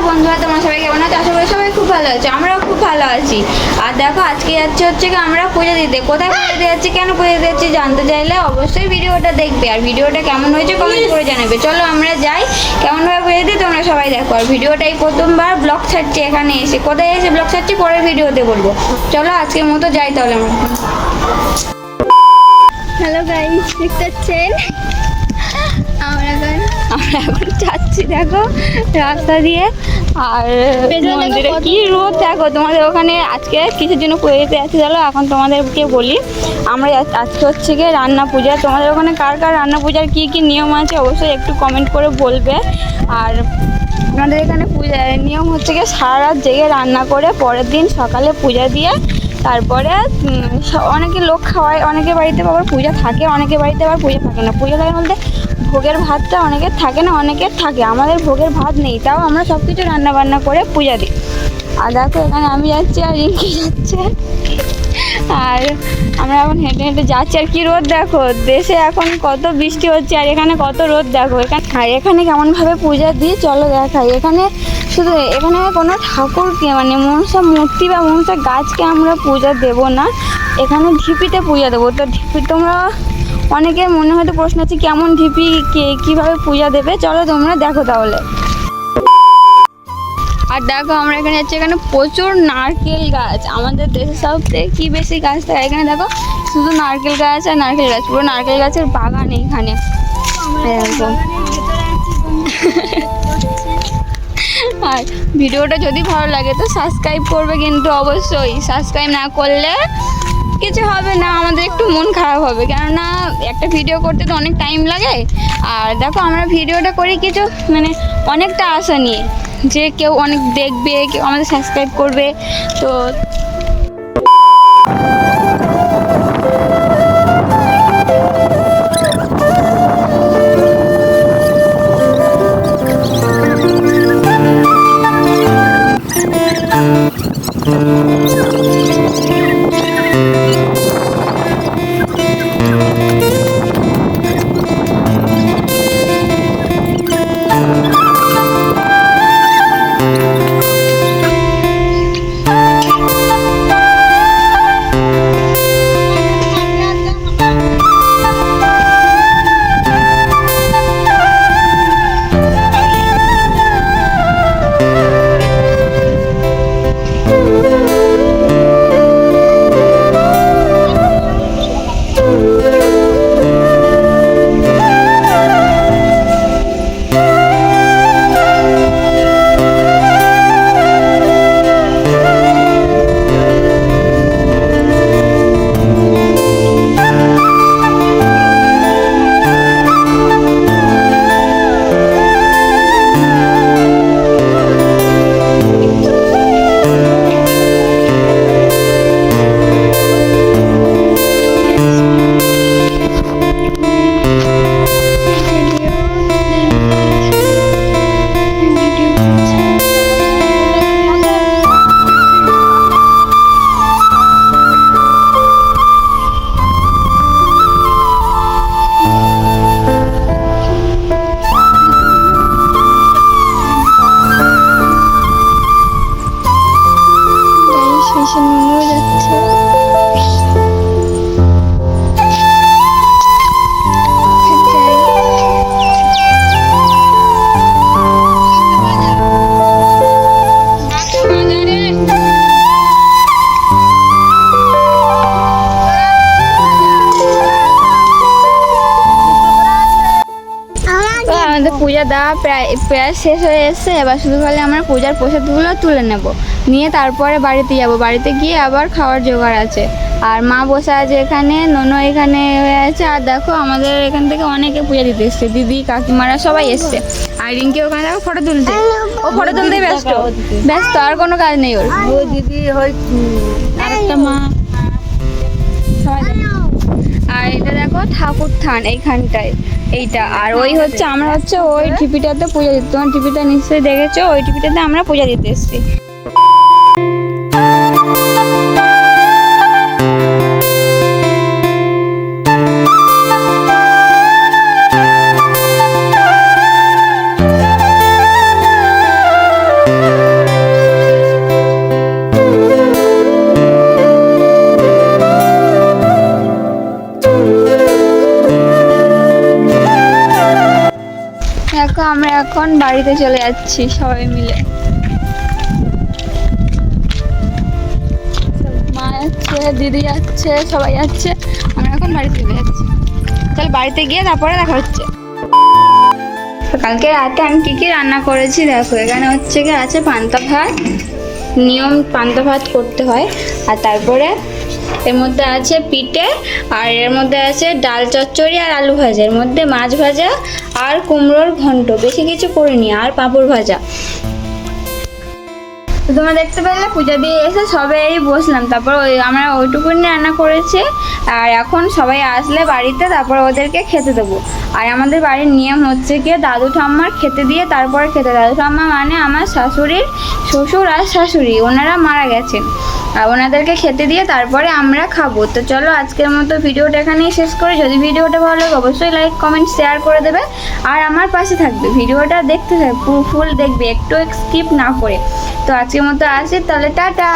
বন্ধুরা, তোমরা সবাই কেমন আছো? আশা করি সবাই খুব ভালো আছো, আমরাও খুব ভালো আছি। আর দেখো আজকে যাচ্ছে হচ্ছে কি আমরা পুজো দিতে। কোথায় পুজো দিতে যাচ্ছি, কেন পুজো দিতে যাচ্ছি জানতে চাইলে অবশ্যই ভিডিওটা দেখবে, আর ভিডিওটা কেমন হয়েছে কমেন্ট করে জানাবে। চলো আমরা যাই, কেমনভাবে পুজো দিই তোমরা সবাই দেখো। আর ভিডিওটাই প্রথমবার ব্লগ ছাড়ছি এখানে এসে, কোথায় এসে ব্লগ ছাড়ছি পরের ভিডিওতে বলবো। চলো আজকের মতো যাই তাহলে আমরা। হ্যালো গাইস, দেখতে পাচ্ছেন আমরা এখন যাচ্ছি দেখো রাস্তা দিয়ে। আর মন্দিরে কি রোদ দেখো, তোমাদের ওখানে আজকে কিসের জন্য পুজো দিতে যাচ্ছি চলো এখন তোমাদেরকে বলি। আমরা আজকে হচ্ছে গিয়ে রান্না পূজা। তোমাদের ওখানে কার কার রান্না পূজার কী কী নিয়ম আছে অবশ্যই একটু কমেন্ট করে বলবে। আর আমাদের এখানে পূজার নিয়ম হচ্ছে গিয়ে সারা রাত জেগে রান্না করে পরের দিন সকালে পূজা দিয়ে তারপরে অনেকে লোক খাওয়ায়, অনেকের বাড়িতে আবার পূজা থাকে, অনেকের বাড়িতে আবার পূজা থাকে না। পূজা থাকে বলতে ভোগের ভাতটা অনেকের থাকে না, অনেকের থাকে। আমাদের ভোগের ভাত নেই, তাও আমরা সব কিছু রান্না বান্না করে পূজা দিই। আর দেখো এখানে আমি যাচ্ছি আর রিঙ্কি যাচ্ছে, আর আমরা এখন হেঁটে হেঁটে যাচ্ছি। আর কি রোদ দেখো, দেশে এখন কত বৃষ্টি হচ্ছে আর এখানে কত রোদ দেখো। আর এখানে কেমনভাবে পূজা দিই চলো দেখাই। এখানে শুধু এখানে কোনো ঠাকুরকে মানে মনসা মূর্তি বা মনসা গাছকে আমরা পূজা দেব না, এখানে ঢিপিতে পূজা দেবো। তো ঢিপি তোমরা অনেকের মনে হয়তো প্রশ্ন আছে কেমন ঢিপি কীভাবে পূজা দেবে, চলো তোমরা দেখো তাহলে। আর দেখো আমরা এখানে যাচ্ছি, এখানে প্রচুর নারকেল গাছ। আমাদের দেশের সবথেকে কি বেশি গাছ থাকে এখানে দেখো, শুধু নারকেল গাছ আর নারকেল গাছ, পুরো নারকেল গাছের বাগান এইখানে। আর ভিডিওটা যদি ভালো লাগে তো সাবস্ক্রাইব করবে, কিন্তু অবশ্যই সাবস্ক্রাইব না করলে কিছু হবে না, আমাদের একটু মন খারাপ হবে, কেননা একটা ভিডিও করতে তো অনেক টাইম লাগে। আর দেখো আমরা ভিডিওটা করি কিছু মানে অনেকটা আশা নিয়ে যে কেউ অনেক দেখবে, কেউ আমাদের সাবস্ক্রাইব করবে। তো পূজা দেওয়া প্রায় শেষ হয়ে এসছে। এবার শুধু খালি আমরা পূজার প্রসাদগুলো তুলে নেব, নিয়ে তারপরে বাড়িতে যাব। বাড়িতে গিয়ে আবার খাওয়ার জোগাড় আছে। আর মা বসে আছে এখানে, ননু এখানে হয়ে আছে। আর দেখো আমাদের এখান থেকে অনেকে পূজা দিতে এসছে, দিদি কাকিমারা সবাই এসছে। আর রিঙ্কি ওখানে দেখো ফটো তুলছে, ও ফটো তুলতেই ব্যস্ত, আর কোনো কাজ নেই ওর। দিদি হয় আরেকটা মা সবাই। আর এটা দেখো ঠাকুর থান এইখানটায় এইটা। আর ওই হচ্ছে আমরা হচ্ছে ওই টিপিটাতে পূজা দিতে, তোমার টিপিটা নিশ্চয়ই দেখেছো, ওই টিপিটাতে আমরা পূজা দিতে এসেছি। এখন বাড়িতে চলে যাচ্ছি সবাই মিলে। মা যাচ্ছে, দিদি যাচ্ছে, সবাই যাচ্ছে, আমরা এখন বাড়িতে চলে যাচ্ছি। চল বাড়িতে গিয়ে তারপরে দেখা হচ্ছে। কালকে রাতে আমি কী কী রান্না করেছি দেখো। এখানে হচ্ছে কি আছে পান্তা ভাত, নিয়ম পান্তা ভাত করতে হয়। আর তারপরে এর মধ্যে আছে পিঠে, আর এর মধ্যে আছে ডাল চচ্চড়ি আর আলু ভাজা, এর মধ্যে মাছ ভাজা আর কুমড়োর ঘন্ট, বেশি কিছু করিনি, আর পাঁপড় ভাজা। তো তোমরা দেখতে পেলে পূজা দিয়ে এসে সবাই বসলাম, তারপর আমরা ওইটুকুনি রান্না করেছি। আর এখন সবাই আসলে বাড়িতে তারপর ওদেরকে খেতে দেবো। আর আমাদের বাড়ির নিয়ম হচ্ছে কি দাদু ঠাম্মার খেতে দিয়ে তারপরে খেতে। দাদু ঠাম্মা মানে আমার শাশুড়ির শ্বশুর আর শাশুড়ি, ওনারা মারা গেছেন, আর ওনাদেরকে খেতে দিয়ে তারপরে আমরা খাবো। তো চলো আজকের মতো ভিডিওটা এখানেই শেষ করে, যদি ভিডিওটা ভালো লাগে অবশ্যই লাইক কমেন্ট শেয়ার করে দেবে, আর আমার পাশে থাকবে, ভিডিওটা দেখতে থাকবে, ফুল দেখবে, একটু স্কিপ না করে। তো আজকের মতো আসি তাহলে, টাটা।